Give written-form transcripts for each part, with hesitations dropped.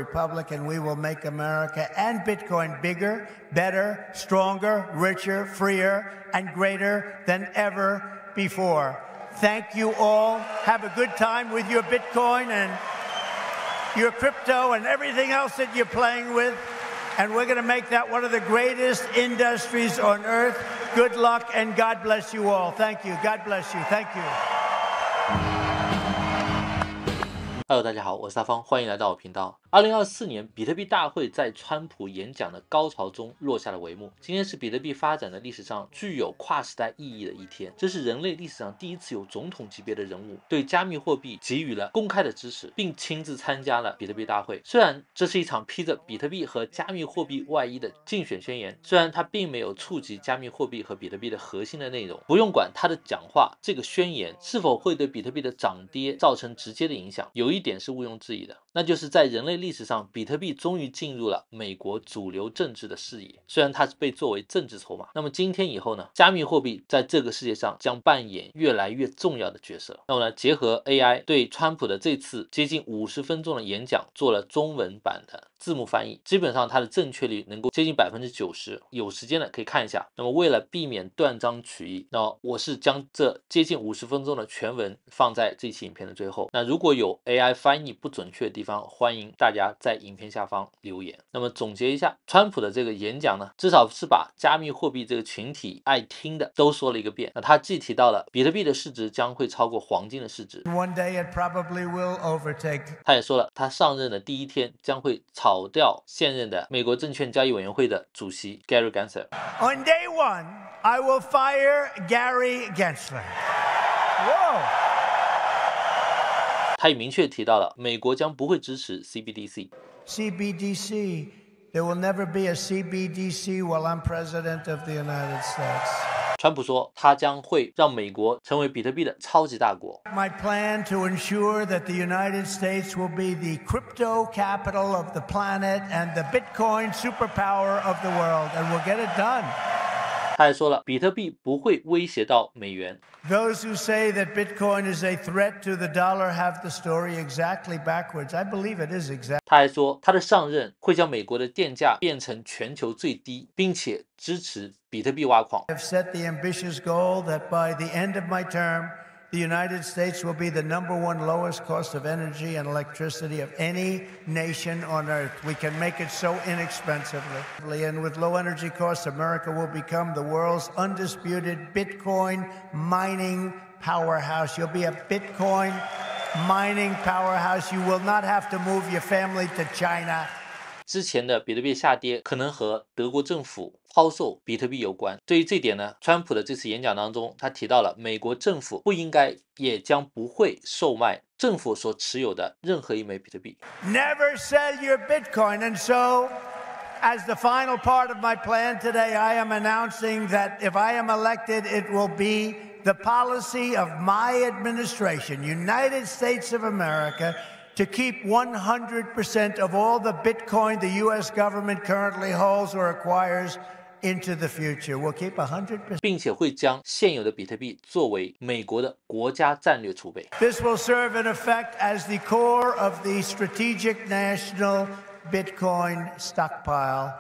republic, and we will make America and Bitcoin bigger, better, stronger, richer, freer, and greater than ever before. Thank you all. Have a good time with your Bitcoin and your crypto and everything else that you're playing with. And we're going to make that one of the greatest industries on earth. Good luck, and God bless you all. Thank you. God bless you. Thank you. Hello， 大家好，我是大方，欢迎来到我频道。2024年比特币大会在川普演讲的高潮中落下了帷幕。今天是比特币发展的历史上具有跨时代意义的一天，这是人类历史上第一次有总统级别的人物对加密货币给予了公开的支持，并亲自参加了比特币大会。虽然这是一场披着比特币和加密货币外衣的竞选宣言，虽然他并没有触及加密货币和比特币的核心的内容，不用管他的讲话这个宣言是否会对比特币的涨跌造成直接的影响，有一点是毋庸置疑的，那就是在人类历史上，比特币终于进入了美国主流政治的视野。虽然它是被作为政治筹码，那么今天以后呢，加密货币在这个世界上将扮演越来越重要的角色。那么呢，结合 AI 对川普的这次接近50分钟的演讲做了中文版的字幕翻译，基本上它的正确率能够接近90%。有时间的可以看一下。那么为了避免断章取义，那我是将这接近50分钟的全文放在这期影片的最后。那如果有 AI 翻译不准确的地方，欢迎大家在影片下方留言。那么总结一下，川普的这个演讲呢，至少是把加密货币这个群体爱听的都说了一个遍。那他既提到了比特币的市值将会超过黄金的市值， One day it probably will overtake. 他也说了，他上任的第一天将会炒掉现任的美国证券交易委员会的主席 Gary Gensler。 On day one, I will fire Gary Gensler. Whoa. 他也明确提到了美国将不会支持 CBDC。 CBDC. There will never be a CBDC while I'm president of the United States. 川普说，他将会让美国成为比特币的超级大国。 My plan to ensure that the United States will be the crypto capital of the planet and the Bitcoin superpower of the world, and we'll get it done. 他还说了，比特币不会威胁到美元。 Those who say that Bitcoin is a threat to the dollar have the story exactly backwards. I believe it is exactly. 他还说，他的上任会将美国的电价变成全球最低，并且支持比特币挖矿。 I've set the ambitious goal that by the end of my term, the United States will be the #1 lowest cost of energy and electricity of any nation on earth. We can make it so inexpensively. And with low energy costs, America will become the world's undisputed Bitcoin mining powerhouse. You'll be a Bitcoin mining powerhouse. You will not have to move your family to China. 之前的比特币下跌可能和德国政府抛售比特币有关。对于这点呢，川普的这次演讲当中，他提到了美国政府不应该也将不会售卖政府所持有的任何一枚比特币。 Never sell your Bitcoin. And so, as the final part of my plan today, I am announcing that if I am elected, it will be the policy of my administration, United States of America, to keep 100% of all the Bitcoin the U.S. government currently holds or acquires into the future. We'll keep 100%. 并且会将现有的比特币作为美国的国家战略储备。 This will serve in effect as the core of the strategic national Bitcoin stockpile.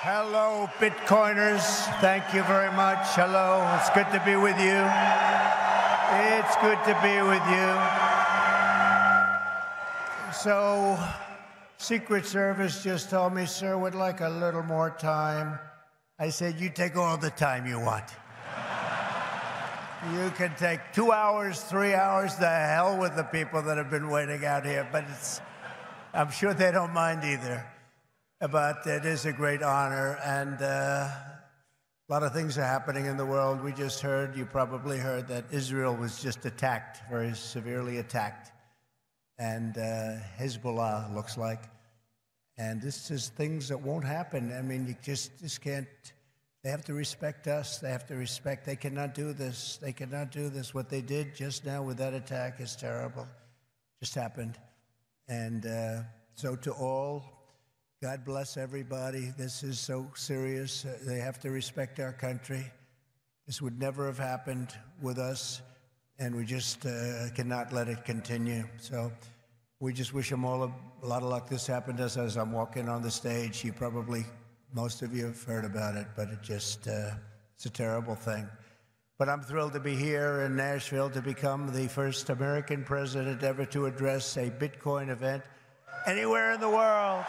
Hello, Bitcoiners. Thank you very much. Hello. It's good to be with you. It's good to be with you. So, Secret Service just told me, sir, would like a little more time. I said, you take all the time you want. You can take 2 hours, 3 hours. The hell with the people that have been waiting out here. But I'm sure they don't mind either. But it is a great honor. And a lot of things are happening in the world. We just heard, you probably heard, that Israel was just attacked, very severely attacked. And Hezbollah looks like. And this is things that won't happen. I mean, you just can't. They have to respect us. They have to respect. They cannot do this. They cannot do this. What they did just now with that attack is terrible. Just happened. And so to all, God bless everybody. This is so serious. They have to respect our country. This would never have happened with us, and we just cannot let it continue. So We just wish him all a lot of luck. This happened as I'm walking on the stage. Most of you have heard about it, but it's a terrible thing. But I'm thrilled to be here in Nashville to become the first American president ever to address a Bitcoin event anywhere in the world.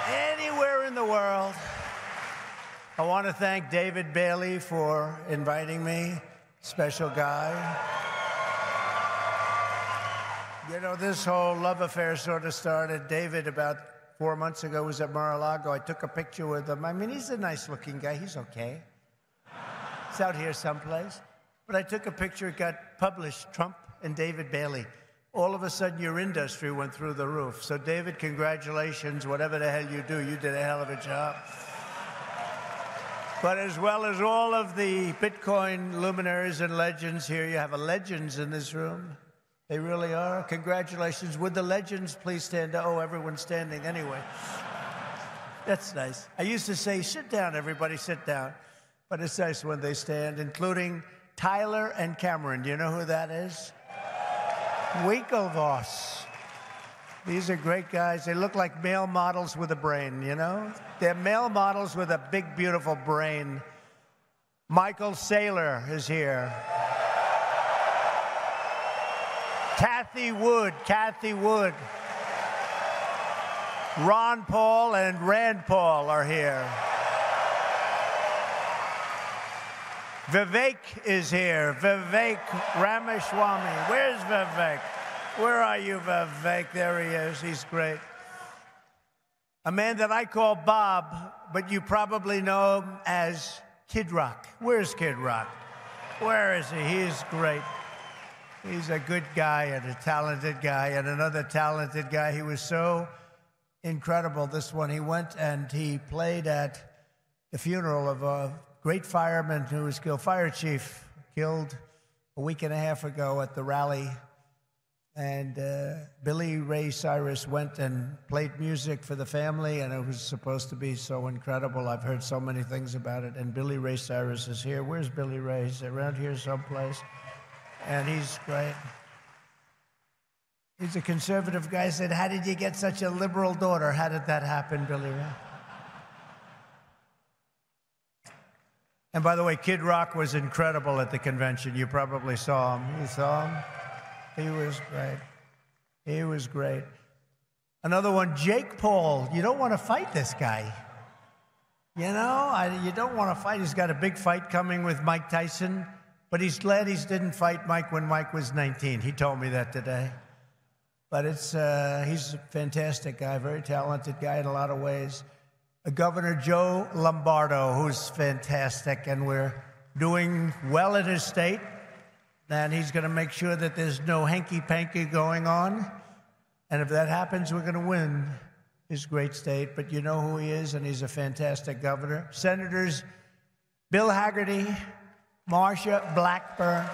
Anywhere in the world. I want to thank David Bailey for inviting me, special guy. You know, this whole love affair sort of started. David, about 4 months ago, was at Mar-a-Lago. I took a picture with him. I mean, he's a nice-looking guy. He's okay. He's out here someplace. But I took a picture. It got published, Trump and David Bailey. All of a sudden, your industry went through the roof. So, David, congratulations. Whatever the hell you do, you did a hell of a job. But as well as all of the Bitcoin luminaries and legends here, you have legends in this room. They really are. Congratulations. Would the legends please stand up? Oh, everyone's standing anyway. That's nice. I used to say, sit down, everybody, sit down. But it's nice when they stand, including Tyler and Cameron. Do you know who that is? Winklevoss. These are great guys. They look like male models with a brain, you know? They're male models with a big, beautiful brain. Michael Saylor is here. Kathy Wood. Ron Paul and Rand Paul are here. Vivek is here. Vivek Ramaswamy. Where's Vivek? Where are you, Vivek? There he is. He's great. A man that I call Bob, but you probably know him as Kid Rock. Where's Kid Rock? Where is he? He's great. He's a good guy and a talented guy, and another talented guy. He was so incredible, this one. He went and he played at the funeral of a great fireman who was killed, fire chief, killed a week and a half ago at the rally. And Billy Ray Cyrus went and played music for the family, and it was supposed to be so incredible. I've heard so many things about it, and Billy Ray Cyrus is here. Where's Billy Ray? He's around here someplace. And he's great. He's a conservative guy. Said, how did you get such a liberal daughter? How did that happen, Billy Ray? And by the way, Kid Rock was incredible at the convention. You probably saw him. You saw him? He was great. He was great. Another one, Jake Paul. You don't want to fight this guy. You know, you don't want to fight. He's got a big fight coming with Mike Tyson. But he's glad he didn't fight Mike when Mike was 19. He told me that today. But he's a fantastic guy, very talented guy in a lot of ways. Governor Joe Lombardo, who's fantastic, and we're doing well in his state. And he's going to make sure that there's no hanky-panky going on. And if that happens, we're going to win his great state. But you know who he is, and he's a fantastic governor. Senators Bill Hagerty, Marsha Blackburn,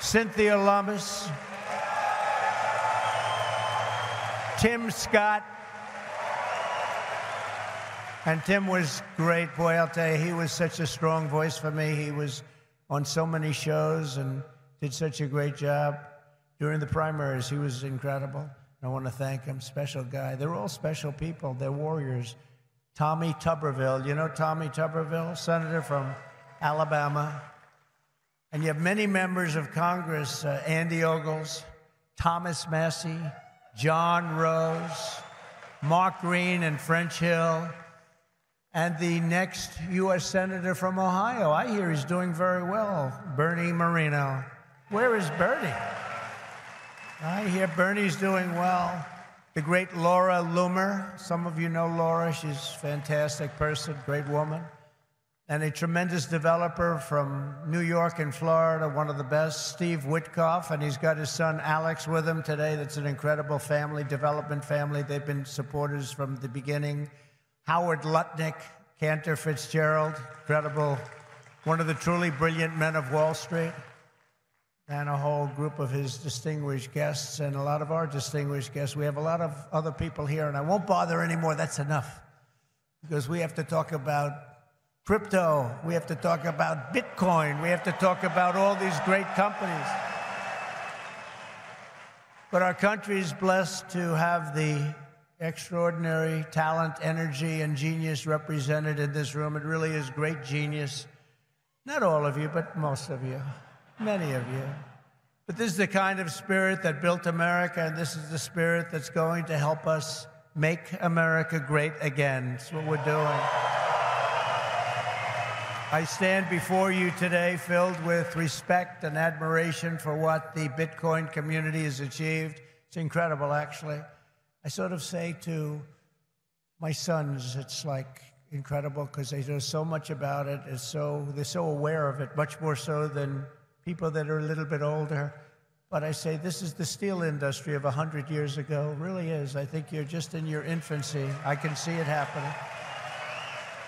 Cynthia Lummis, Tim Scott. And Tim was great. Boy, I'll tell you, he was such a strong voice for me. He was on so many shows and did such a great job. During the primaries, he was incredible. I want to thank him. Special guy. They're all special people. They're warriors. Tommy Tuberville. You know Tommy Tuberville? Senator from Alabama. And you have many members of Congress, Andy Ogles, Thomas Massey, John Rose, Mark Green and French Hill, and the next U.S. Senator from Ohio. I hear he's doing very well, Bernie Moreno. Where is Bernie? I hear Bernie's doing well. The great Laura Loomer. Some of you know Laura. She's a fantastic person, great woman. And a tremendous developer from New York and Florida, one of the best, Steve Witkoff, and he's got his son Alex with him today. That's an incredible family, development family. They've been supporters from the beginning. Howard Lutnick, Cantor Fitzgerald, incredible, one of the truly brilliant men of Wall Street, and a whole group of his distinguished guests and a lot of our distinguished guests. We have a lot of other people here, and I won't bother anymore. That's enough, because we have to talk about crypto. We have to talk about Bitcoin. We have to talk about all these great companies. But our country is blessed to have the extraordinary talent, energy, and genius represented in this room. It really is great genius. Not all of you, but most of you, many of you. But this is the kind of spirit that built America, and this is the spirit that's going to help us make America great again. That's what we're doing. I stand before you today filled with respect and admiration for what the Bitcoin community has achieved. It's incredible, actually. I sort of say to my sons, it's like incredible because they know so much about it. They're so aware of it, much more so than people that are a little bit older. But I say this is the steel industry of 100 years ago. It really is. I think you're just in your infancy. I can see it happening.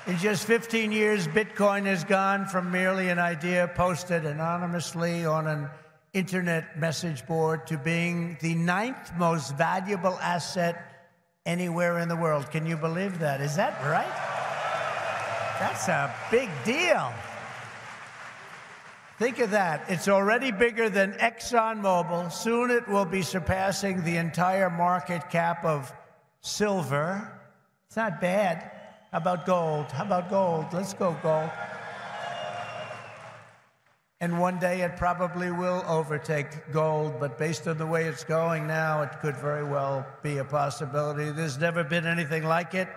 In just 15 years, Bitcoin has gone from merely an idea posted anonymously on an internet message board to being the 9th most valuable asset anywhere in the world. Can you believe that? Is that right? That's a big deal. Think of that. It's already bigger than ExxonMobil. Soon it will be surpassing the entire market cap of silver. It's not bad. How about gold? How about gold? Let's go gold. And one day it probably will overtake gold, but based on the way it's going now, it could very well be a possibility. There's never been anything like it,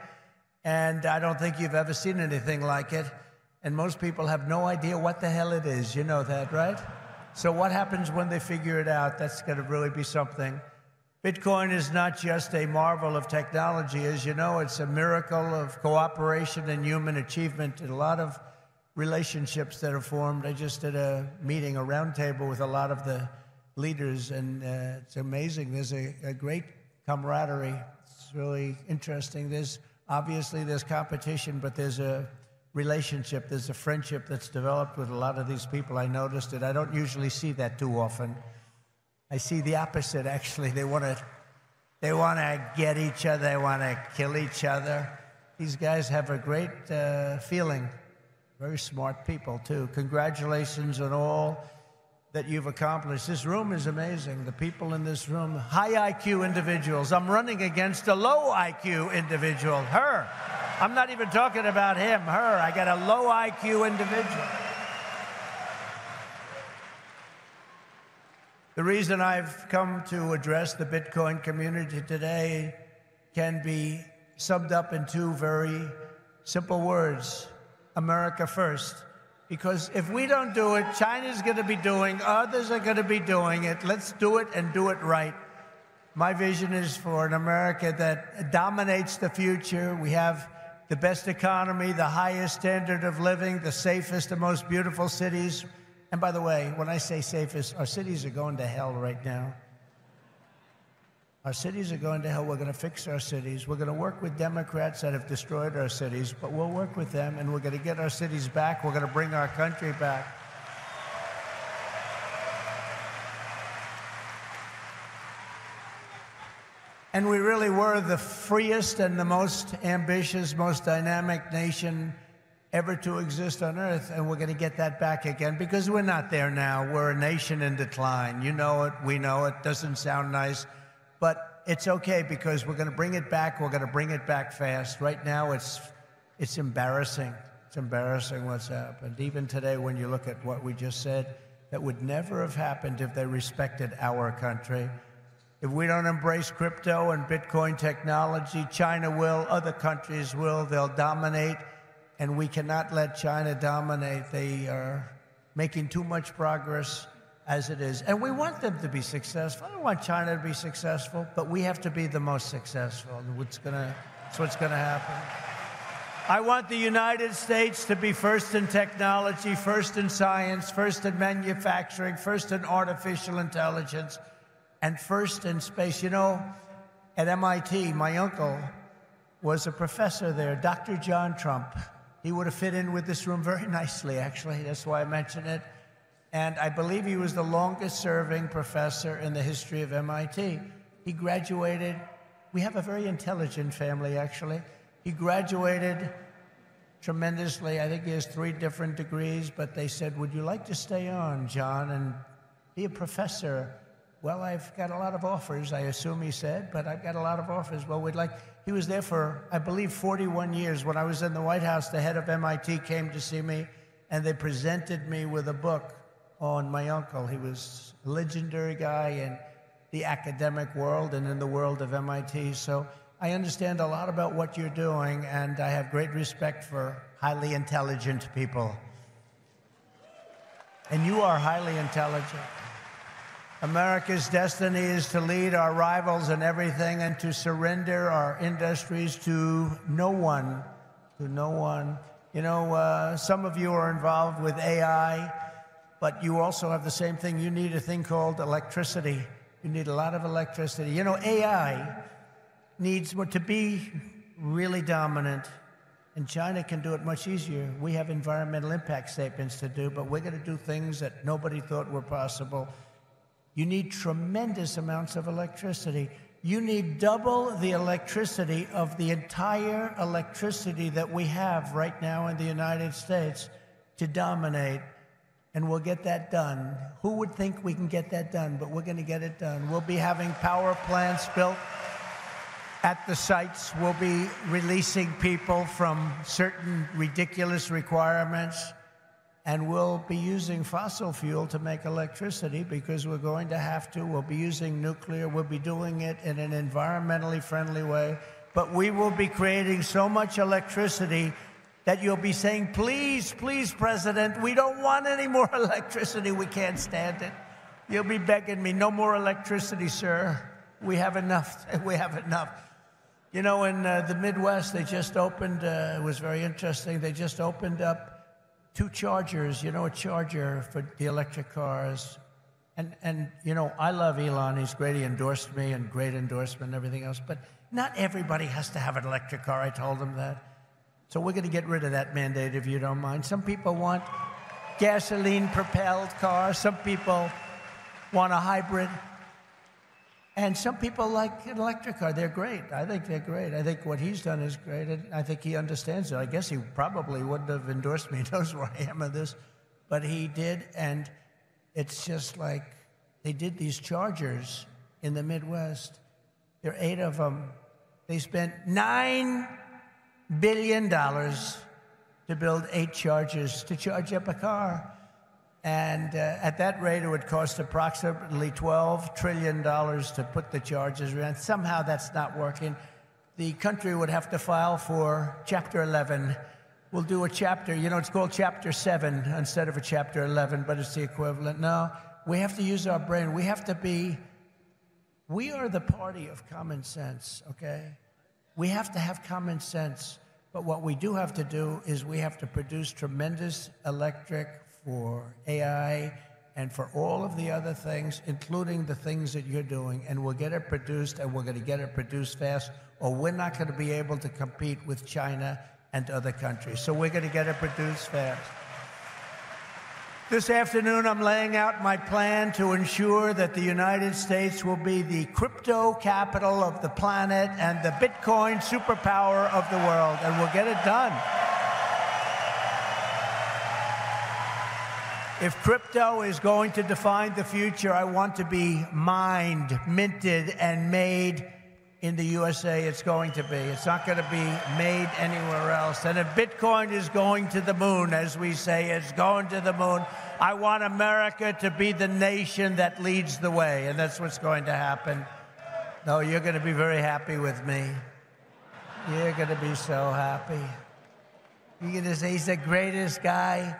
and I don't think you've ever seen anything like it. And most people have no idea what the hell it is. You know that, right? So what happens when they figure it out? That's going to really be something. Bitcoin is not just a marvel of technology. As you know, it's a miracle of cooperation and human achievement and a lot of relationships that are formed. I just did a meeting, a roundtable with a lot of the leaders, and it's amazing. There's a great camaraderie. It's really interesting. Obviously there's competition, but there's a relationship, there's a friendship that's developed with a lot of these people. I noticed it. I don't usually see that too often. I see the opposite, actually. They want to get each other. They want to kill each other. These guys have a great feeling. Very smart people, too. Congratulations on all that you've accomplished. This room is amazing. The people in this room, high IQ individuals. I'm running against a low IQ individual, her. I'm not even talking about him, her. I got a low IQ individual. The reason I've come to address the Bitcoin community today can be summed up in two very simple words: America first. Because if we don't do it, China's going to be doing, others are going to be doing it. Let's do it and do it right. My vision is for an America that dominates the future. We have the best economy, the highest standard of living, the safest, the most beautiful cities. And by the way, when I say safest, our cities are going to hell right now. Our cities are going to hell. We're going to fix our cities. We're going to work with Democrats that have destroyed our cities, but we'll work with them, and we're going to get our cities back. We're going to bring our country back. And we really were the freest and the most ambitious, most dynamic nation ever to exist on Earth, and we're going to get that back again because we're not there now. We're a nation in decline. You know it. We know it. Doesn't sound nice, but it's okay because we're going to bring it back. We're going to bring it back fast. Right now, it's embarrassing. It's embarrassing what's happened. Even today, when you look at what we just said, that would never have happened if they respected our country. If we don't embrace crypto and Bitcoin technology, China will, other countries will, they'll dominate, and we cannot let China dominate. They are making too much progress as it is. And we want them to be successful. I don't want China to be successful, but we have to be the most successful. That's what's gonna happen. I want the United States to be first in technology, first in science, first in manufacturing, first in artificial intelligence, and first in space. You know, at MIT, my uncle was a professor there, Dr. John Trump. He would have fit in with this room very nicely, actually. That's why I mention it. And I believe he was the longest-serving professor in the history of MIT. He graduated. We have a very intelligent family, actually. He graduated tremendously. I think he has 3 different degrees, but they said, would you like to stay on, John, and be a professor? Well, I've got a lot of offers, I assume he said, but I've got a lot of offers. Well, he was there for, I believe, 41 years. When I was in the White House, the head of MIT came to see me, and they presented me with a book on my uncle. He was a legendary guy in the academic world and in the world of MIT. So I understand a lot about what you're doing, and I have great respect for highly intelligent people. And you are highly intelligent. America's destiny is to lead our rivals in everything and to surrender our industries to no one, You know, some of you are involved with AI, but you also have the same thing. You need a thing called electricity. You need a lot of electricity. You know, AI needs to be really dominant, and China can do it much easier. We have environmental impact statements to do, but we're going to do things that nobody thought were possible. You need tremendous amounts of electricity. You need double the electricity of the entire electricity that we have right now in the United States to dominate, and we'll get that done. Who would think we can get that done? But we're going to get it done. We'll be having power plants built at the sites. We'll be releasing people from certain ridiculous requirements, and we'll be using fossil fuel to make electricity because we're going to have to. We'll be using nuclear. We'll be doing it in an environmentally friendly way. But we will be creating so much electricity that you'll be saying, please, please, President, we don't want any more electricity. We can't stand it. You'll be begging me, no more electricity, sir. We have enough. We have enough. You know, in the Midwest, they just opened, it was very interesting, they just opened up 2 chargers, you know, a charger for the electric cars. And you know, I love Elon. He's great. He endorsed me, and great endorsement and everything else. But not everybody has to have an electric car. I told him that. So we're going to get rid of that mandate, if you don't mind. Some people want gasoline-propelled cars. Some people want a hybrid. And some people like an electric car. They're great. I think they're great. I think what he's done is great. And I think he understands it. I guess he probably wouldn't have endorsed me. He knows where I am on this. But he did. And it's just like they did these chargers in the Midwest. There are 8 of them. They spent $9 billion to build 8 chargers to charge up a car. And at that rate, it would cost approximately $12 trillion to put the charges around. Somehow that's not working. The country would have to file for Chapter 11. We'll do a chapter, you know, it's called Chapter 7 instead of a Chapter 11, but it's the equivalent. No, we have to use our brain. We have to be, we are the party of common sense, okay? We have to have common sense. But what we do have to do is we have to produce tremendous electric for AI and for all of the other things, including the things that you're doing. And we'll get it produced, and we're going to get it produced fast, or we're not going to be able to compete with China and other countries. So we're going to get it produced fast. This afternoon, I'm laying out my plan to ensure that the United States will be the crypto capital of the planet and the Bitcoin superpower of the world, and we'll get it done. If crypto is going to define the future, I want to be mined, minted, and made in the USA. It's going to be. It's not going to be made anywhere else. And if Bitcoin is going to the moon, as we say, it's going to the moon, I want America to be the nation that leads the way, and that's what's going to happen. No, you're going to be very happy with me. You're going to be so happy. You're going to say he's the greatest guy.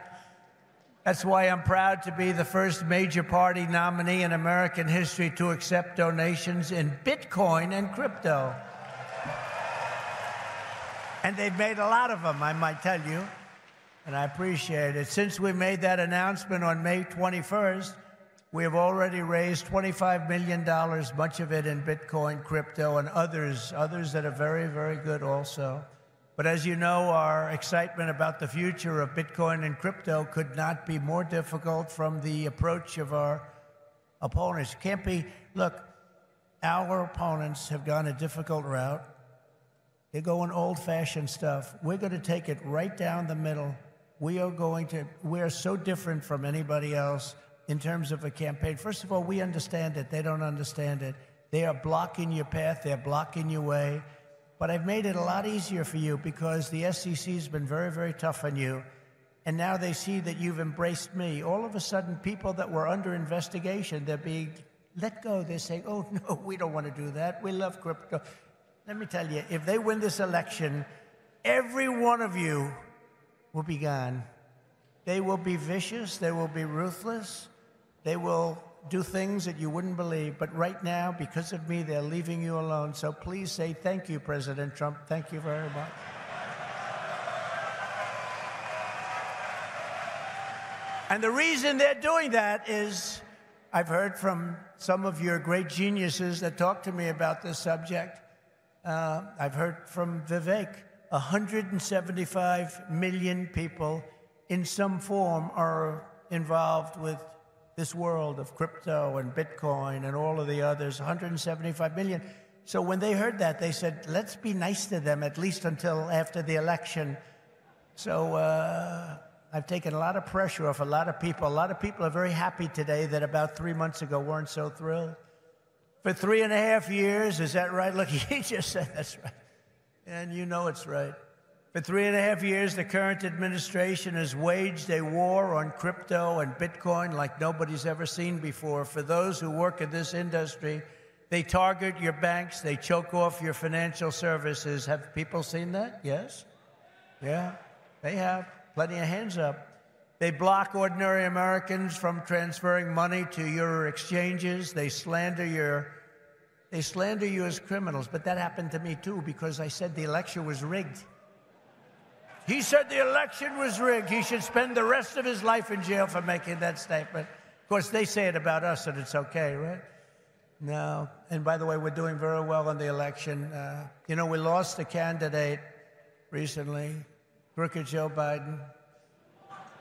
That's why I'm proud to be the first major party nominee in American history to accept donations in Bitcoin and crypto. And they've made a lot of them, I might tell you, and I appreciate it. Since we made that announcement on May 21st, we have already raised $25 million, much of it in Bitcoin, crypto, and others that are very, very good also. But as you know, our excitement about the future of Bitcoin and crypto could not be more difficult from the approach of our opponents. Can't be, look, our opponents have gone a difficult route. They're going old-fashioned stuff. We're going to take it right down the middle. We are so different from anybody else in terms of a campaign. First of all, we understand it. They don't understand it. They are blocking your path. They're blocking your way. But I've made it a lot easier for you because the SEC has been very, very tough on you. And now they see that you've embraced me. All of a sudden, people that were under investigation, they're being let go. They're saying, oh, no, we don't want to do that. We love crypto. Let me tell you, if they win this election, every one of you will be gone. They will be vicious. They will be ruthless. They will do things that you wouldn't believe. But right now, because of me, they're leaving you alone. So please say thank you, President Trump. Thank you very much. And the reason they're doing that is I've heard from some of your great geniuses that talk to me about this subject. I've heard from Vivek. 175 million people in some form are involved with this world of crypto and Bitcoin and all of the others, 175 million. So when they heard that, they said, let's be nice to them, at least until after the election. So I've taken a lot of pressure off a lot of people. A lot of people are very happy today that about 3 months ago weren't so thrilled. For 3.5 years, is that right? Look, he just said that's right. And you know it's right. For 3.5 years, the current administration has waged a war on crypto and Bitcoin like nobody's ever seen before. For those who work in this industry, they target your banks, they choke off your financial services. Have people seen that? Yes? Yeah, they have. Plenty of hands up. They block ordinary Americans from transferring money to your exchanges. They slander you as criminals. But that happened to me, too, because I said the election was rigged. He said the election was rigged. He should spend the rest of his life in jail for making that statement. Of course, they say it about us, and it's okay, right? No. And by the way, we're doing very well in the election. You know, we lost a candidate recently, Crooked Joe Biden.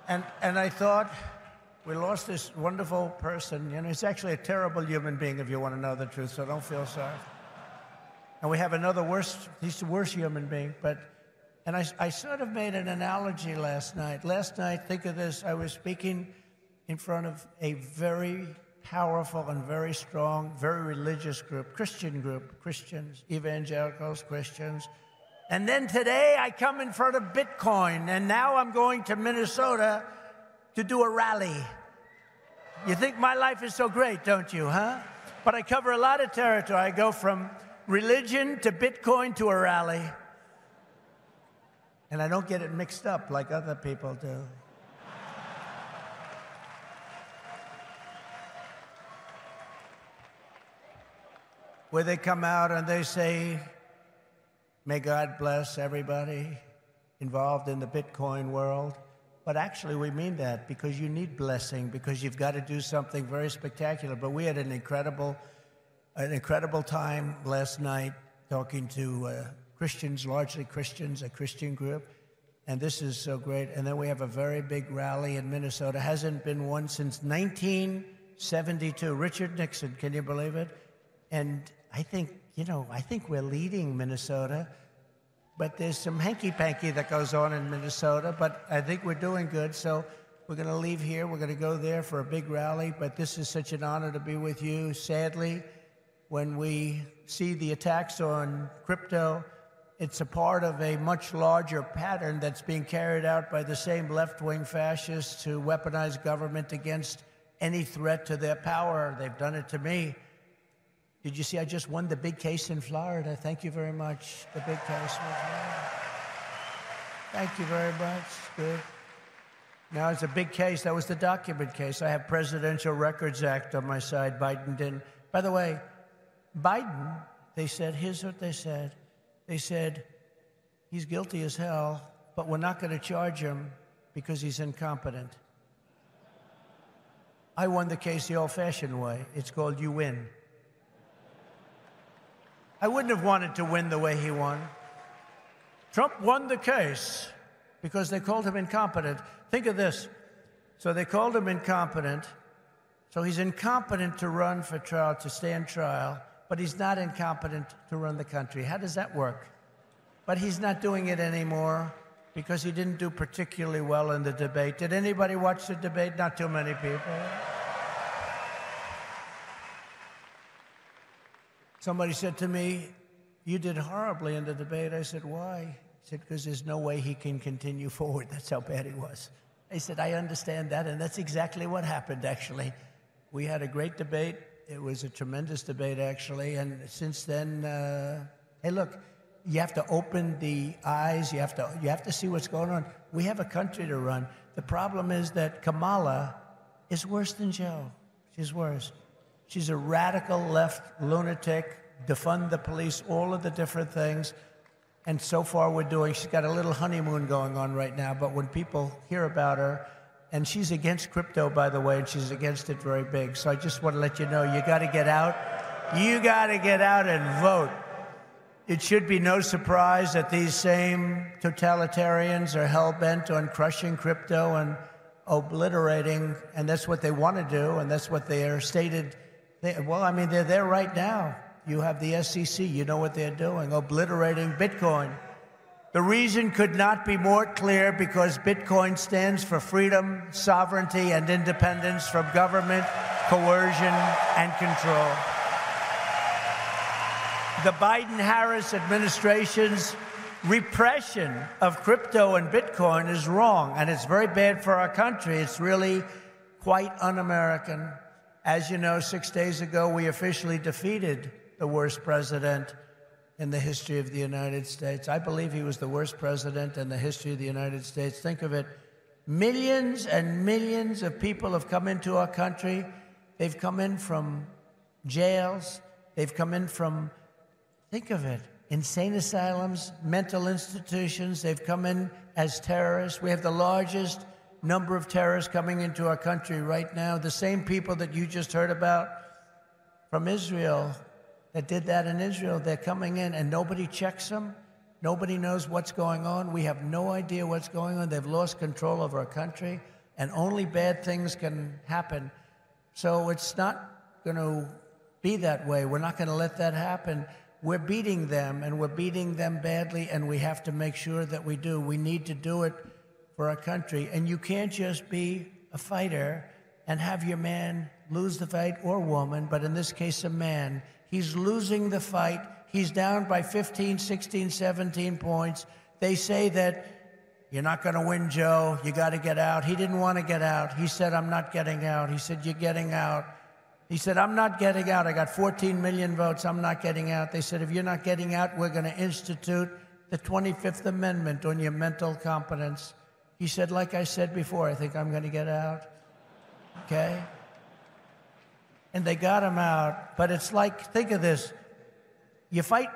And I thought, we lost this wonderful person. You know, he's actually a terrible human being, if you want to know the truth, so don't feel sorry. And we have another he's a worse human being, and I sort of made an analogy last night. Last night, think of this, I was speaking in front of a very powerful and very strong, very religious group, Christians, evangelicals, Christians. And then today, I come in front of Bitcoin, and now I'm going to Minnesota to do a rally. You think my life is so great, don't you, huh? But I cover a lot of territory. I go from religion to Bitcoin to a rally. And I don't get it mixed up like other people do. Where they come out and they say, may God bless everybody involved in the Bitcoin world. But actually, we mean that because you need blessing, because you've got to do something very spectacular. But we had an incredible time last night talking to Christians, largely Christians, a Christian group. And this is so great. And then we have a very big rally in Minnesota. Hasn't been one since 1972. Richard Nixon, can you believe it? And I think we're leading Minnesota, but there's some hanky-panky that goes on in Minnesota, but I think we're doing good. So we're going to leave here. We're going to go there for a big rally, but this is such an honor to be with you. Sadly, when we see the attacks on crypto, it's a part of a much larger pattern that's being carried out by the same left-wing fascists who weaponize government against any threat to their power. They've done it to me. Did you see I just won the big case in Florida? Thank you very much. The big case was won. Thank you very much. Good. Now it's a big case. That was the document case. I have Presidential Records Act on my side. Biden didn't. By the way, Biden, they said, here's what they said. They said, he's guilty as hell, but we're not going to charge him because he's incompetent. I won the case the old-fashioned way. It's called you win. I wouldn't have wanted to win the way he won. Trump won the case because they called him incompetent. Think of this. So they called him incompetent. So he's incompetent to run for trial, to stand trial, but he's not incompetent to run the country. How does that work? but he's not doing it anymore because he didn't do particularly well in the debate. Did anybody watch the debate? Not too many people. Somebody said to me, "You did horribly in the debate." I said, "Why?" He said, "Because there's no way he can continue forward. That's how bad he was." I said, "I understand that," and that's exactly what happened, actually. We had a great debate. It was a tremendous debate, actually, and since then, hey, look, you have to open the eyes. You have to see what's going on. We have a country to run. The problem is that Kamala is worse than Joe. She's worse. She's a radical left lunatic, defund the police, all of the different things. And so far she's got a little honeymoon going on right now, but when people hear about her, and she's against crypto, by the way, and she's against it very big. So I just want to let you know, you got to get out. You got to get out and vote. It should be no surprise that these same totalitarians are hell-bent on crushing crypto and obliterating, and that's what they want to do, and that's what they are stated. Well, I mean, they're there right now. You have the SEC, you know what they're doing, obliterating Bitcoin. The reason could not be more clear, because Bitcoin stands for freedom, sovereignty, and independence from government, coercion, and control. The Biden-Harris administration's repression of crypto and Bitcoin is wrong, and it's very bad for our country. It's really quite un-American. As you know, 6 days ago, we officially defeated the worst president in the history of the United States. I believe he was the worst president in the history of the United States. Think of it. Millions and millions of people have come into our country. They've come in from jails. They've come in from, think of it, insane asylums, mental institutions. They've come in as terrorists. We have the largest number of terrorists coming into our country right now. The same people that you just heard about from Israel, that did that in Israel, they're coming in and nobody checks them. Nobody knows what's going on. We have no idea what's going on. They've lost control of our country, and only bad things can happen. So it's not going to be that way. We're not going to let that happen. We're beating them, and we're beating them badly, and we have to make sure that we do. We need to do it for our country. And you can't just be a fighter and have your man lose the fight, or woman, but in this case, a man. He's losing the fight. He's down by 15, 16, 17 points. They say that you're not going to win, Joe. You got to get out. He didn't want to get out. He said, "I'm not getting out." He said, "You're getting out." He said, "I'm not getting out. I got 14 million votes. I'm not getting out." They said, "If you're not getting out, we're going to institute the 25th Amendment on your mental competence." He said, "Like I said before, I think I'm going to get out." Okay? And they got him out. But it's like, think of this. You fight,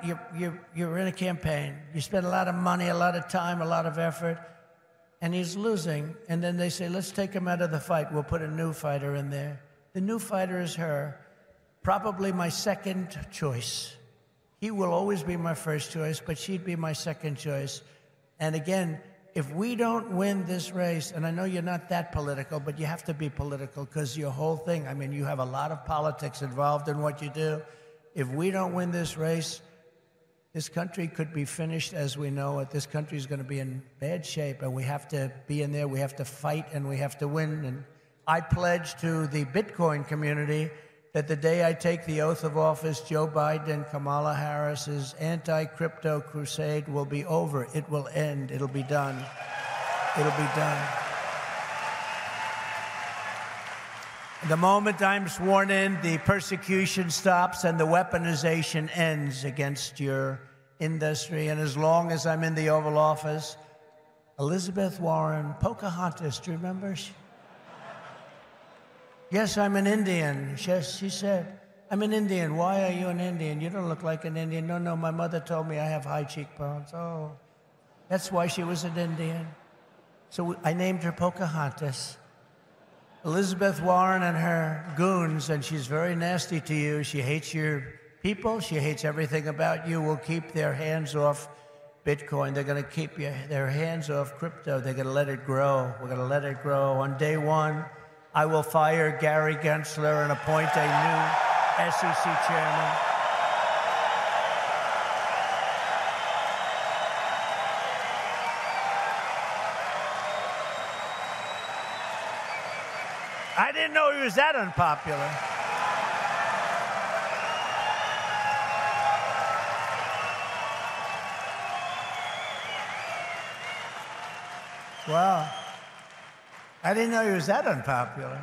you're in a campaign. You spend a lot of money, a lot of time, a lot of effort, and he's losing. And then they say, "Let's take him out of the fight. We'll put a new fighter in there." The new fighter is her, probably my second choice. He will always be my first choice, but she'd be my second choice. And again, if we don't win this race, and I know you're not that political, but you have to be political because your whole thing, I mean, you have a lot of politics involved in what you do. If we don't win this race, this country could be finished as we know it. This country is going to be in bad shape, and we have to be in there. We have to fight, and we have to win. And I pledge to the Bitcoin community that the day I take the oath of office, Joe Biden and Kamala Harris's anti-crypto crusade will be over. It will end. It'll be done. It'll be done. The moment I'm sworn in, the persecution stops and the weaponization ends against your industry. And as long as I'm in the Oval Office, Elizabeth Warren, Pocahontas, do you remember? Yes, I'm an Indian. Yes, she said, "I'm an Indian." "Why are you an Indian? You don't look like an Indian." "No, my mother told me I have high cheekbones." "Oh, that's why she was an Indian." So I named her Pocahontas. Elizabeth Warren and her goons, and she's very nasty to you. She hates your people. She hates everything about you, will keep their hands off Bitcoin. They're going to keep their hands off crypto. They're going to let it grow. We're going to let it grow. On day one, I will fire Gary Gensler and appoint a new SEC chairman. didn't know he was that unpopular. Wow. I didn't know he was that unpopular.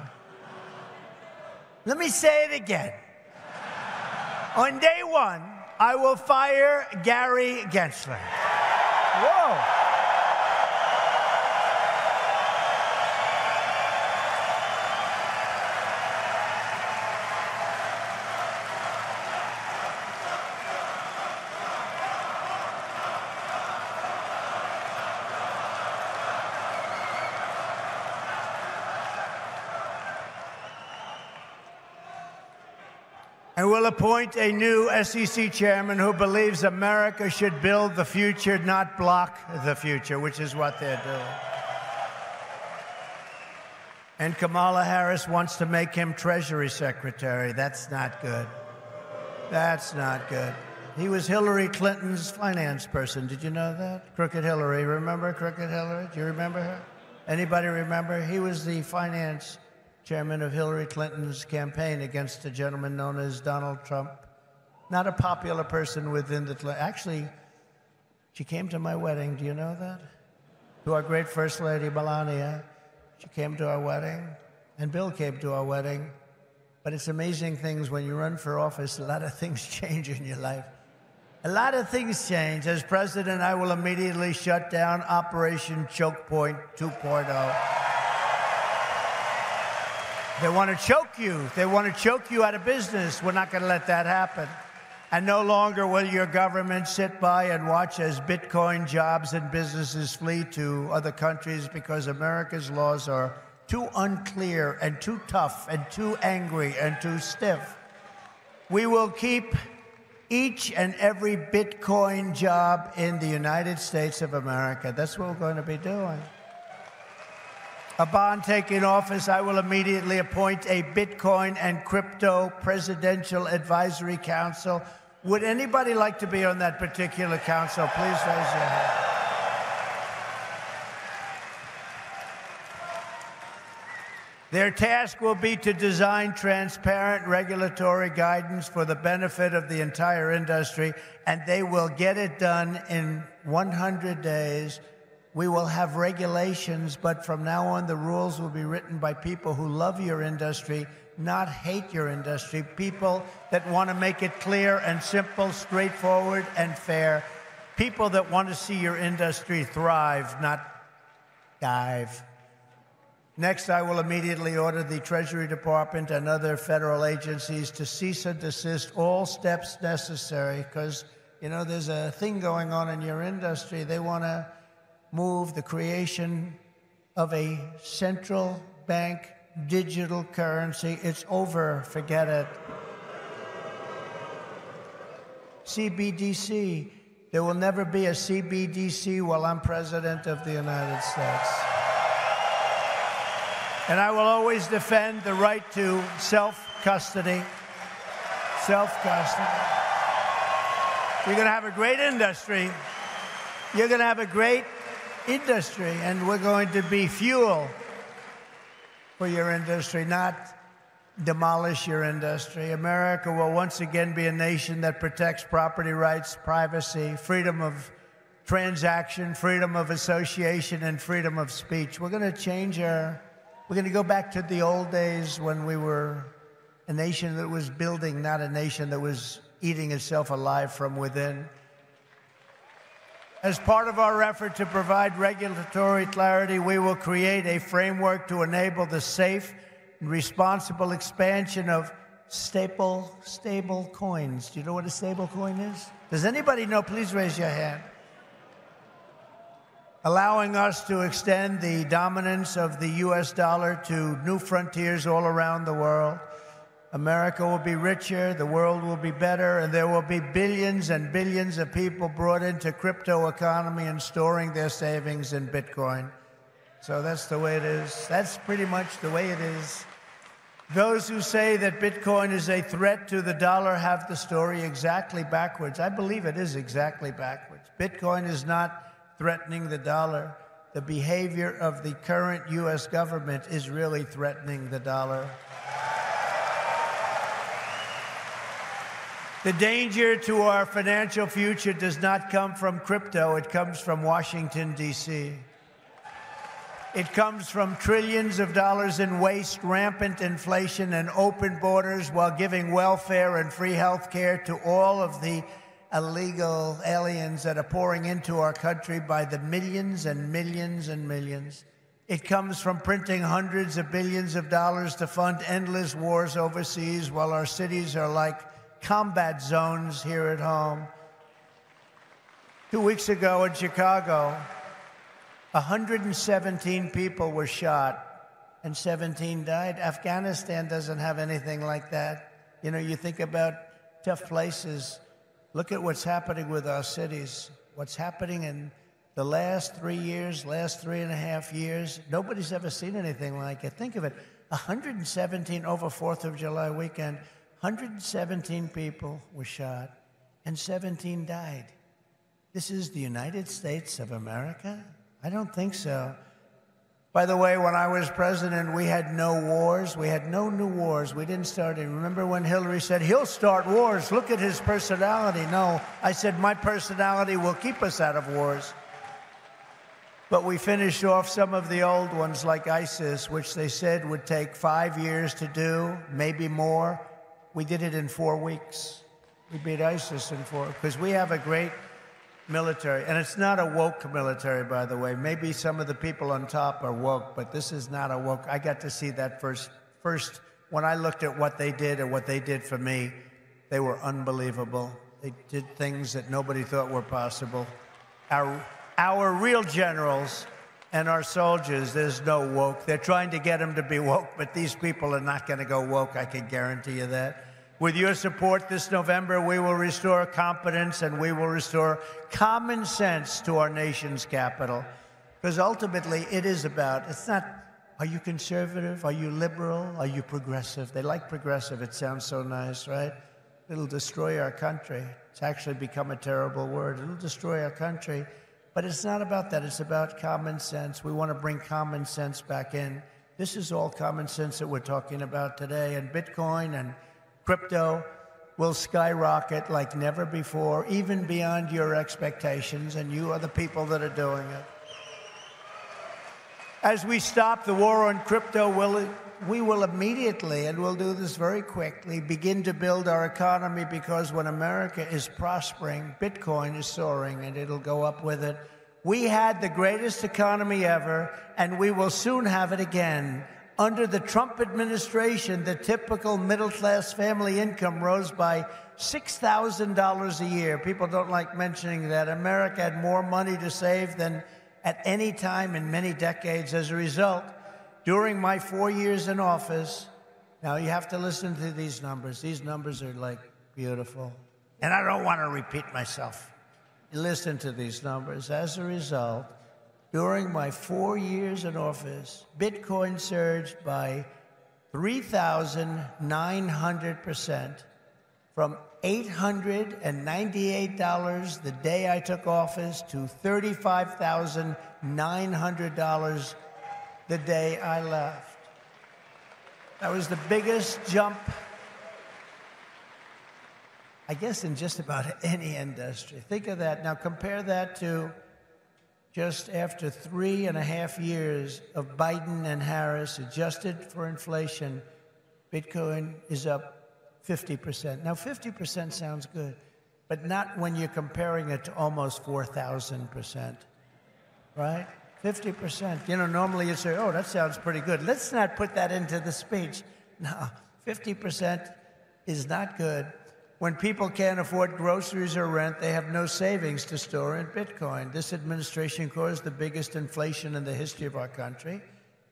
Let me say it again. On day one, I will fire Gary Gensler. Whoa. And we'll appoint a new SEC chairman who believes America should build the future, not block the future, which is what they're doing. And Kamala Harris wants to make him Treasury Secretary. That's not good. That's not good. He was Hillary Clinton's finance person. Did you know that? Crooked Hillary. Remember Crooked Hillary? Do you remember her? Anybody remember? He was the finance chairman of Hillary Clinton's campaign against a gentleman known as Donald Trump. Not a popular person within the... Actually, she came to my wedding. Do you know that? To our great First Lady, Melania. She came to our wedding, and Bill came to our wedding. But it's amazing things when you run for office, a lot of things change in your life. A lot of things change. As president, I will immediately shut down Operation Choke Point 2.0. They want to choke you. They want to choke you out of business. We're not going to let that happen. And no longer will your government sit by and watch as Bitcoin jobs and businesses flee to other countries because America's laws are too unclear and too tough and too angry and too stiff. We will keep each and every Bitcoin job in the United States of America. That's what we're going to be doing. Upon taking office, I will immediately appoint a Bitcoin and Crypto Presidential Advisory Council. Would anybody like to be on that particular council? Please raise your hand. Their task will be to design transparent regulatory guidance for the benefit of the entire industry, and they will get it done in 100 days. We will have regulations, but from now on, the rules will be written by people who love your industry, not hate your industry, people that want to make it clear and simple, straightforward and fair, people that want to see your industry thrive, not dive. Next, I will immediately order the Treasury Department and other federal agencies to cease and desist all steps necessary, because, you know, there's a thing going on in your industry. They want to move the creation of a central bank digital currency. It's over. Forget it. CBDC. There will never be a CBDC while I'm president of the United States. And I will always defend the right to self-custody. Self-custody. You're going to have a great industry. You're going to have a great industry, and we're going to be fuel for your industry, not demolish your industry. America will once again be a nation that protects property rights, privacy, freedom of transaction, freedom of association, and freedom of speech. We're going to change we're going to go back to the old days when we were a nation that was building, not a nation that was eating itself alive from within. As part of our effort to provide regulatory clarity, we will create a framework to enable the safe and responsible expansion of stable coins. Do you know what a stable coin is? Does anybody know? Please raise your hand. Allowing us to extend the dominance of the U.S. dollar to new frontiers all around the world. America will be richer, the world will be better, and there will be billions and billions of people brought into crypto economy and storing their savings in Bitcoin. So that's the way it is. That's pretty much the way it is. Those who say that Bitcoin is a threat to the dollar have the story exactly backwards. I believe it is exactly backwards. Bitcoin is not threatening the dollar. the behavior of the current U.S. government is really threatening the dollar. The danger to our financial future does not come from crypto. It comes from Washington, D.C. It comes from trillions of dollars in waste, rampant inflation, and open borders while giving welfare and free health care to all of the illegal aliens that are pouring into our country by the millions and millions and millions. It comes from printing hundreds of billions of dollars to fund endless wars overseas while our cities are like combat zones here at home. 2 weeks ago in Chicago, 117 people were shot and 17 died. Afghanistan doesn't have anything like that. You know, you think about tough places. Look at what's happening with our cities. What's happening in the last 3 years, last 3.5 years. Nobody's ever seen anything like it. Think of it, 117 over 4th of July weekend. 117 people were shot and 17 died. This is the United States of America? I don't think so. By the way, when I was president, we had no wars. We had no new wars. We didn't start any. Remember when Hillary said, he'll start wars. Look at his personality. No, I said, my personality will keep us out of wars. But we finished off some of the old ones like ISIS, which they said would take 5 years to do, maybe more. We did it in 4 weeks. We beat ISIS in 4, because we have a great military. And it's not a woke military, by the way. Maybe some of the people on top are woke, but this is not a woke. I got to see that first when I looked at what they did and what they did for me, they were unbelievable. They did things that nobody thought were possible. Our real generals and our soldiers, there's no woke. They're trying to get them to be woke, but these people are not going to go woke, I can guarantee you that. With your support this November, we will restore competence and we will restore common sense to our nation's capital. Because ultimately, it is about, it's not, are you conservative? Are you liberal? Are you progressive? They like progressive. It sounds so nice, right? It'll destroy our country. It's actually become a terrible word. It'll destroy our country. But it's not about that. It's about common sense. We want to bring common sense back in. This is all common sense that we're talking about today. And Bitcoin and crypto will skyrocket like never before, even beyond your expectations, and you are the people that are doing it. As we stop the war on crypto, we will immediately, and we'll do this very quickly, begin to build our economy, because when America is prospering, Bitcoin is soaring, and it'll go up with it. We had the greatest economy ever, and we will soon have it again. Under the Trump administration, the typical middle-class family income rose by $6,000 a year. People don't like mentioning that. America had more money to save than at any time in many decades. As a result, during my 4 years in office, now you have to listen to these numbers. These numbers are like beautiful. And I don't want to repeat myself. Listen to these numbers. As a result, during my 4 years in office, Bitcoin surged by 3,900%, from $898 the day I took office to $35,900 the day I left. That was the biggest jump, I guess, in just about any industry. Think of that. Now compare that to just after 3.5 years of Biden and Harris, adjusted for inflation, Bitcoin is up 50%. Now, 50% sounds good, but not when you're comparing it to almost 4,000%, right? 50%. You know, normally you say, oh, that sounds pretty good. Let's not put that into the speech. No, 50% is not good. When people can't afford groceries or rent, they have no savings to store in Bitcoin. This administration caused the biggest inflation in the history of our country,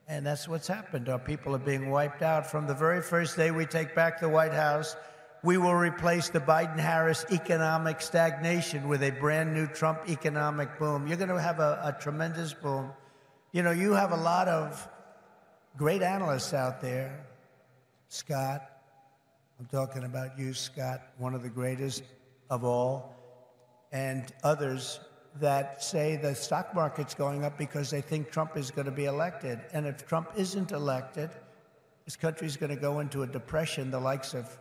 and that's what's happened. Our people are being wiped out. From the very first day we take back the White House, we will replace the Biden-Harris economic stagnation with a brand new Trump economic boom. You're going to have a tremendous boom. You know, you have a lot of great analysts out there. Scott, I'm talking about you, Scott, one of the greatest of all, and others that say the stock market's going up because they think Trump is going to be elected. And if Trump isn't elected, this country's going to go into a depression the likes of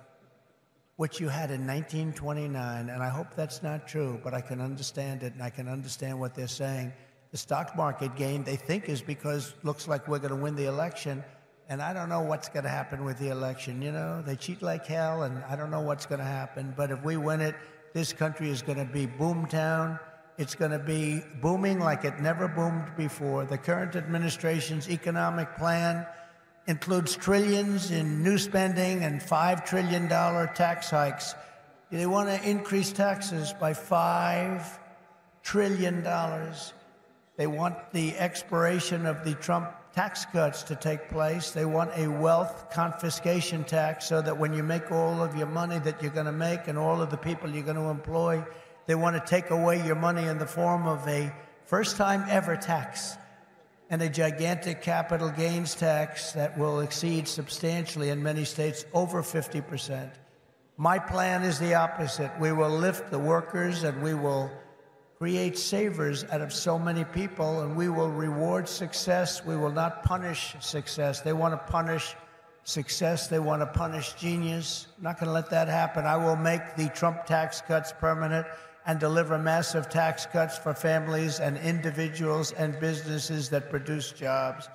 which you had in 1929. And I hope that's not true, but I can understand it, and I can understand what they're saying. The stock market gain, they think, is because looks like we're going to win the election. And I don't know what's going to happen with the election. You know, they cheat like hell, and I don't know what's going to happen. But if we win it, this country is going to be boomtown. It's going to be booming like it never boomed before. The current administration's economic plan includes trillions in new spending and $5 trillion tax hikes. They want to increase taxes by $5 trillion. They want the expiration of the Trump tax cuts to take place. They want a wealth confiscation tax so that when you make all of your money that you're going to make and all of the people you're going to employ, they want to take away your money in the form of a first-time ever tax and a gigantic capital gains tax that will exceed substantially in many states over 50%. My plan is the opposite. We will lift the workers and we will create savers out of so many people, and we will reward success. We will not punish success. They want to punish success. They want to punish genius. I'm not going to let that happen. I will make the Trump tax cuts permanent and deliver massive tax cuts for families and individuals and businesses that produce jobs.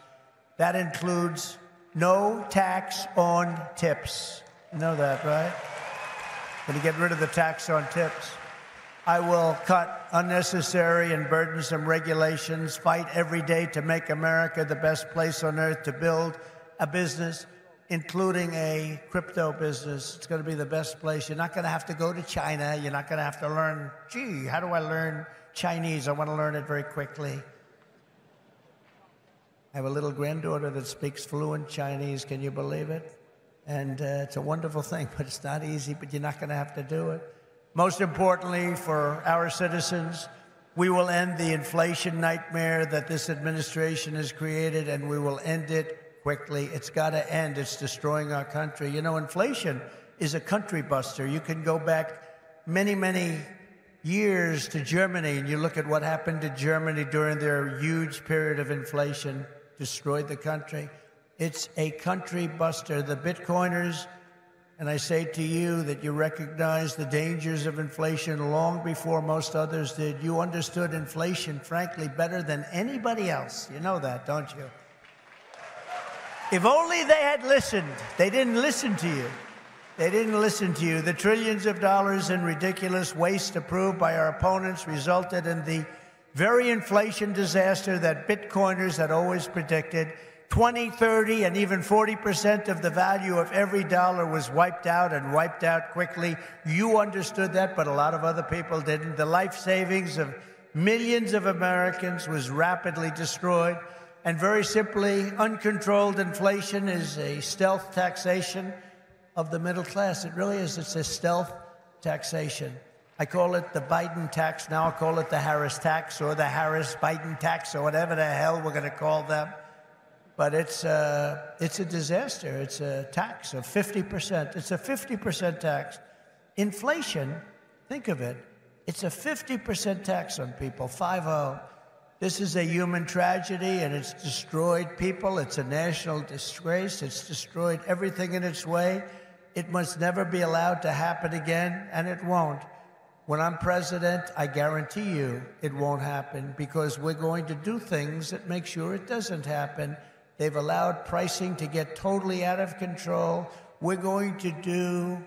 That includes no tax on tips. You know that, right? Going to get rid of the tax on tips. I will cut unnecessary and burdensome regulations, fight every day to make America the best place on earth to build a business, including a crypto business. It's going to be the best place. You're not going to have to go to China. You're not going to have to learn, gee, how do I learn Chinese? I want to learn it very quickly. I have a little granddaughter that speaks fluent Chinese. Can you believe it? And it's a wonderful thing, but it's not easy, but you're not going to have to do it. Most importantly, for our citizens, we will end the inflation nightmare that this administration has created, and we will end it quickly. It's got to end. It's destroying our country. You know, inflation is a country buster. You can go back many, many years to Germany, and you look at what happened to Germany during their huge period of inflation, destroyed the country. It's a country buster. The Bitcoiners, and I say to you that you recognize the dangers of inflation long before most others did. You understood inflation, frankly, better than anybody else. You know that, don't you? If only they had listened. They didn't listen to you. They didn't listen to you. The trillions of dollars in ridiculous waste approved by our opponents resulted in the very inflation disaster that Bitcoiners had always predicted. 20, 30, and even 40% of the value of every dollar was wiped out, and wiped out quickly. You understood that, but a lot of other people didn't. The life savings of millions of Americans was rapidly destroyed. And very simply, uncontrolled inflation is a stealth taxation of the middle class. It really is. It's a stealth taxation. I call it the Biden tax. Now I'll call it the Harris tax, or the Harris-Biden tax, or whatever the hell we're going to call them. But it's a disaster. It's a tax of 50%. It's a 50% tax. Inflation, think of it, it's a 50% tax on people, 50. This is a human tragedy, and it's destroyed people. It's a national disgrace. It's destroyed everything in its way. It must never be allowed to happen again, and it won't. When I'm president, I guarantee you it won't happen, because we're going to do things that make sure it doesn't happen. They've allowed pricing to get totally out of control. We're going to do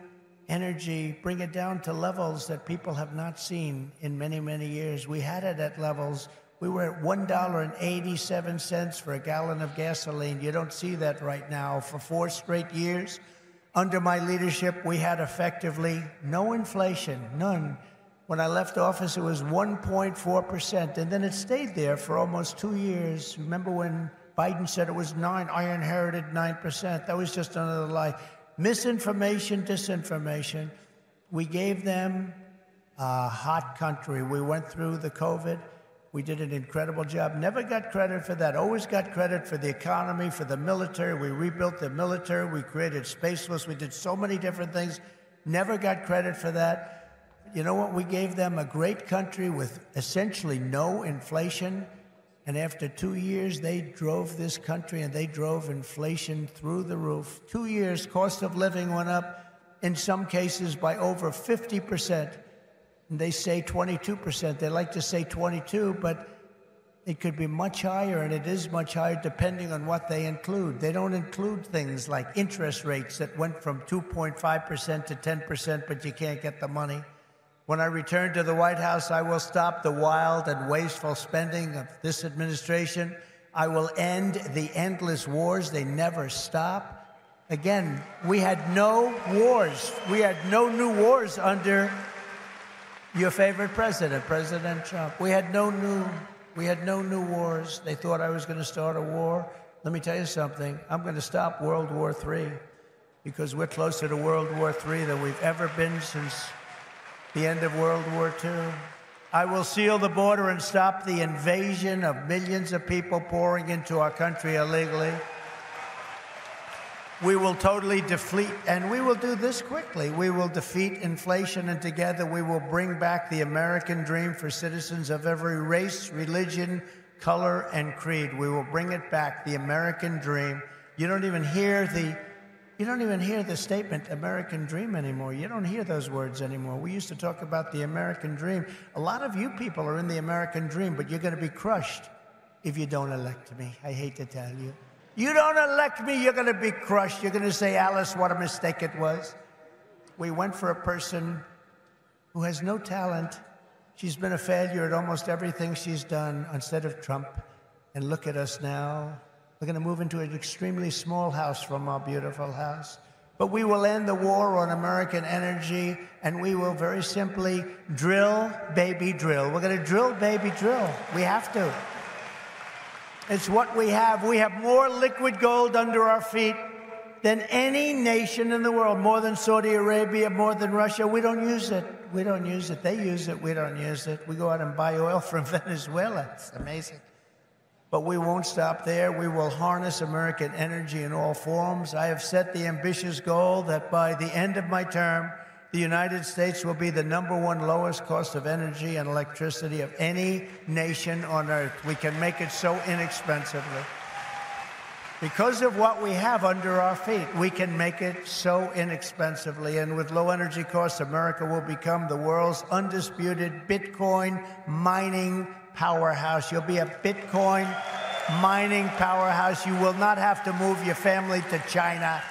energy, bring it down to levels that people have not seen in many, many years. We had it at levels. We were at $1.87 for a gallon of gasoline. You don't see that right now. For 4 straight years, under my leadership, we had effectively no inflation, none. When I left office, it was 1.4%, and then it stayed there for almost 2 years. Remember when Biden said it was 9%? I inherited 9%. That was just another lie. Misinformation, disinformation. We gave them a hot country. We went through the COVID. We did an incredible job. Never got credit for that. Always got credit for the economy, for the military. We rebuilt the military. We created Space Force. We did so many different things. Never got credit for that. You know what? We gave them a great country with essentially no inflation. And after 2 years, they drove this country and they drove inflation through the roof. 2 years, cost of living went up, in some cases, by over 50%. And they say 22%. They like to say 22, but it could be much higher, and it is much higher depending on what they include. They don't include things like interest rates that went from 2.5% to 10%, but you can't get the money. When I return to the White House, I will stop the wild and wasteful spending of this administration. I will end the endless wars. They never stop. Again, we had no wars. We had no new wars under your favorite president, President Trump. We had no new wars. They thought I was going to start a war. Let me tell you something. I'm going to stop World War III because we're closer to World War III than we've ever been since the end of World War II. I will seal the border and stop the invasion of millions of people pouring into our country illegally. We will totally defeat, and we will do this quickly. We will defeat inflation, and together we will bring back the American dream for citizens of every race, religion, color, and creed. We will bring it back, the American dream. You don't even hear the statement American dream anymore. You don't hear those words anymore. We used to talk about the American dream. A lot of you people are in the American dream, but you're going to be crushed if you don't elect me. I hate to tell you. You don't elect me, you're going to be crushed. You're going to say, Alice, what a mistake it was. We went for a person who has no talent. She's been a failure at almost everything she's done instead of Trump. And look at us now. We're going to move into an extremely small house from our beautiful house. But we will end the war on American energy, and we will very simply drill, baby, drill. We're going to drill, baby, drill. We have to. It's what we have. We have more liquid gold under our feet than any nation in the world, more than Saudi Arabia, more than Russia. We don't use it. We don't use it. They use it. We don't use it. We go out and buy oil from Venezuela. It's amazing. But we won't stop there. We will harness American energy in all forms. I have set the ambitious goal that by the end of my term, the United States will be the #1 lowest cost of energy and electricity of any nation on earth. We can make it so inexpensively. Because of what we have under our feet, we can make it so inexpensively. And with low energy costs, America will become the world's undisputed Bitcoin mining powerhouse. You'll be a Bitcoin mining powerhouse. You will not have to move your family to China.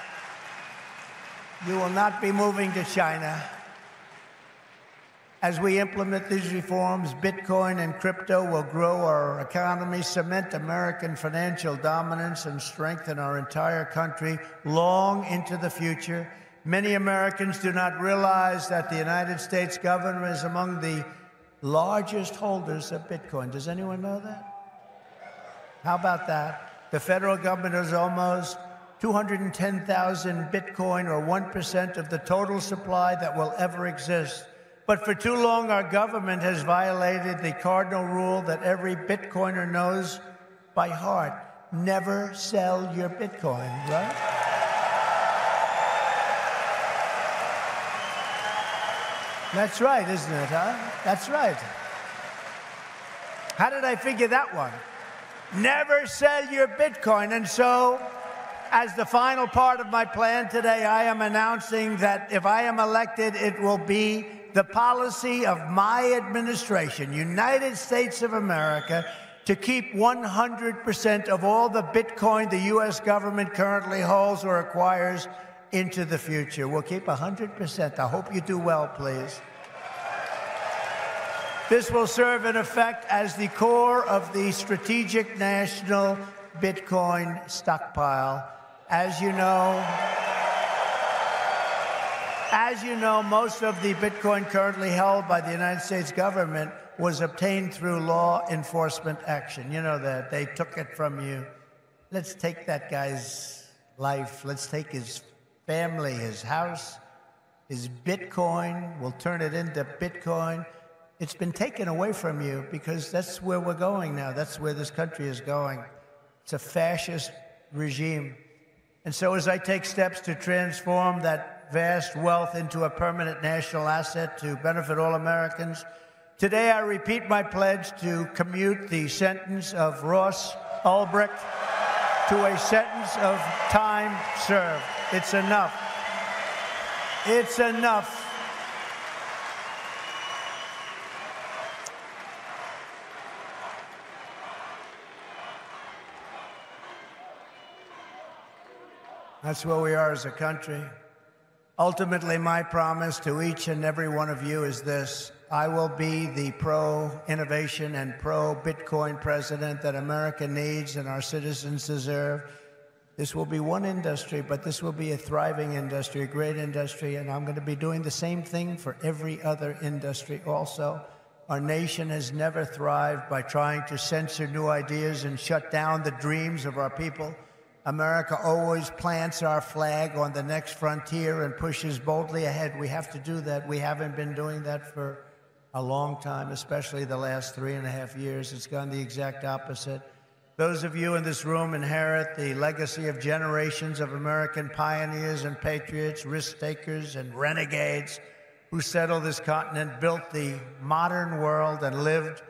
You will not be moving to China. As we implement these reforms, Bitcoin and crypto will grow our economy, cement American financial dominance, and strengthen our entire country long into the future. Many Americans do not realize that the United States government is among the largest holders of Bitcoin. Does anyone know that? How about that? The federal government is almost 210,000 Bitcoin, or 1% of the total supply that will ever exist. But for too long, our government has violated the cardinal rule that every Bitcoiner knows by heart. Never sell your Bitcoin, right? That's right, isn't it, huh? That's right. How did I figure that one? Never sell your Bitcoin. And so, as the final part of my plan today, I am announcing that if I am elected, it will be the policy of my administration, United States of America, to keep 100% of all the Bitcoin the U.S. government currently holds or acquires into the future. We'll keep 100%. I hope you do well, please. This will serve in effect as the core of the strategic national Bitcoin stockpile. As you know, most of the Bitcoin currently held by the United States government was obtained through law enforcement action. You know that. They took it from you. Let's take that guy's life. Let's take his family, his house, his Bitcoin. We'll turn it into Bitcoin. It's been taken away from you because that's where we're going now. That's where this country is going. It's a fascist regime. And so as I take steps to transform that vast wealth into a permanent national asset to benefit all Americans. Today, I repeat my pledge to commute the sentence of Ross Ulbricht to a sentence of time served. It's enough. It's enough. That's where we are as a country. Ultimately, my promise to each and every one of you is this: I will be the pro-innovation and pro-Bitcoin president that America needs and our citizens deserve. This will be one industry, but this will be a thriving industry, a great industry, and I'm going to be doing the same thing for every other industry also. Our nation has never thrived by trying to censor new ideas and shut down the dreams of our people. America always plants our flag on the next frontier and pushes boldly ahead. We have to do that. We haven't been doing that for a long time, especially the last 3.5 years. It's gone the exact opposite. Those of you in this room inherit the legacy of generations of American pioneers and patriots, risk takers and renegades who settled this continent, built the modern world, and lived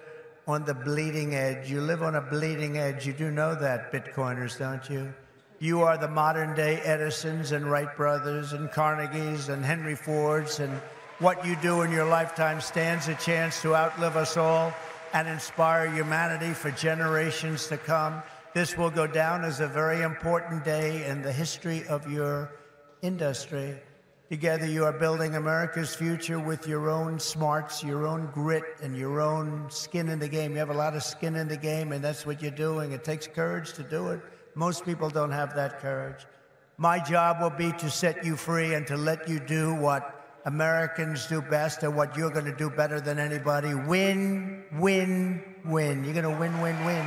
on the bleeding edge. You live on a bleeding edge. You do know that, Bitcoiners, don't you? You are the modern-day Edisons and Wright brothers and Carnegies and Henry Fords, and what you do in your lifetime stands a chance to outlive us all and inspire humanity for generations to come. This will go down as a very important day in the history of your industry. Together, you are building America's future with your own smarts, your own grit, and your own skin in the game. You have a lot of skin in the game, and that's what you're doing. It takes courage to do it. Most people don't have that courage. My job will be to set you free and to let you do what Americans do best and what you're going to do better than anybody. Win, win, win. You're going to win, win, win.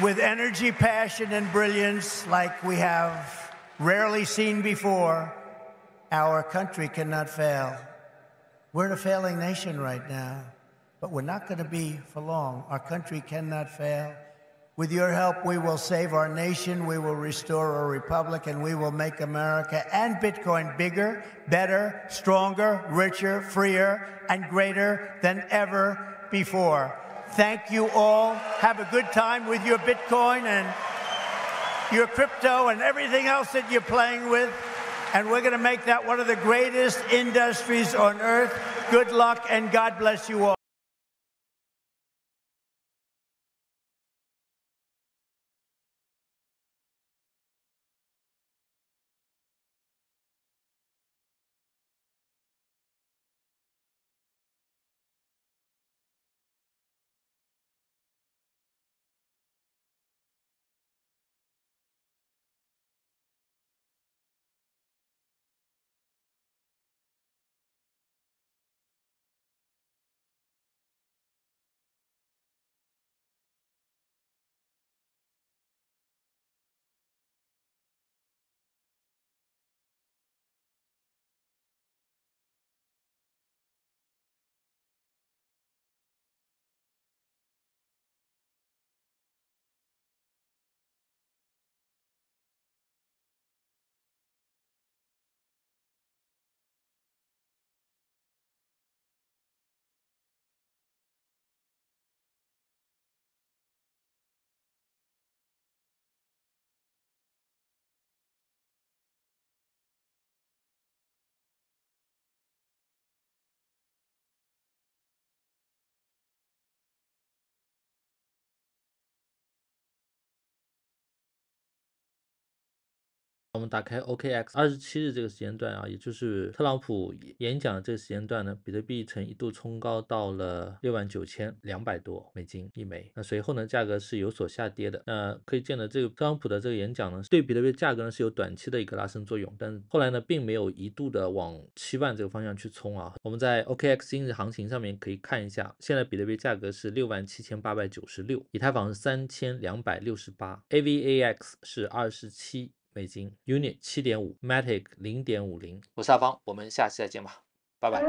With energy, passion, and brilliance like we have rarely seen before, our country cannot fail. We're in a failing nation right now, but we're not going to be for long. Our country cannot fail. With your help, we will save our nation, we will restore our republic, and we will make America and Bitcoin bigger, better, stronger, richer, freer, and greater than ever before. Thank you all. Have a good time with your Bitcoin and your crypto and everything else that you're playing with. And we're going to make that one of the greatest industries on earth. Good luck, and God bless you all.我们打开 OKX 27日这个时间段啊，也就是特朗普演讲的这个时间段呢，比特币曾一度冲高到了69200多美金一枚。那随后呢，价格是有所下跌的。那可以见得这个特朗普的这个演讲呢，对比特币价格呢是有短期的一个拉升作用，但是后来呢，并没有一度的往7万这个方向去冲啊。我们在 OKX 今日行情上面可以看一下，现在比特币价格是67896，以太坊是3268，AVAX 是27美金 ，Unit 7.5 ，Matic 0.50。我是阿方，我们下期再见吧，拜拜。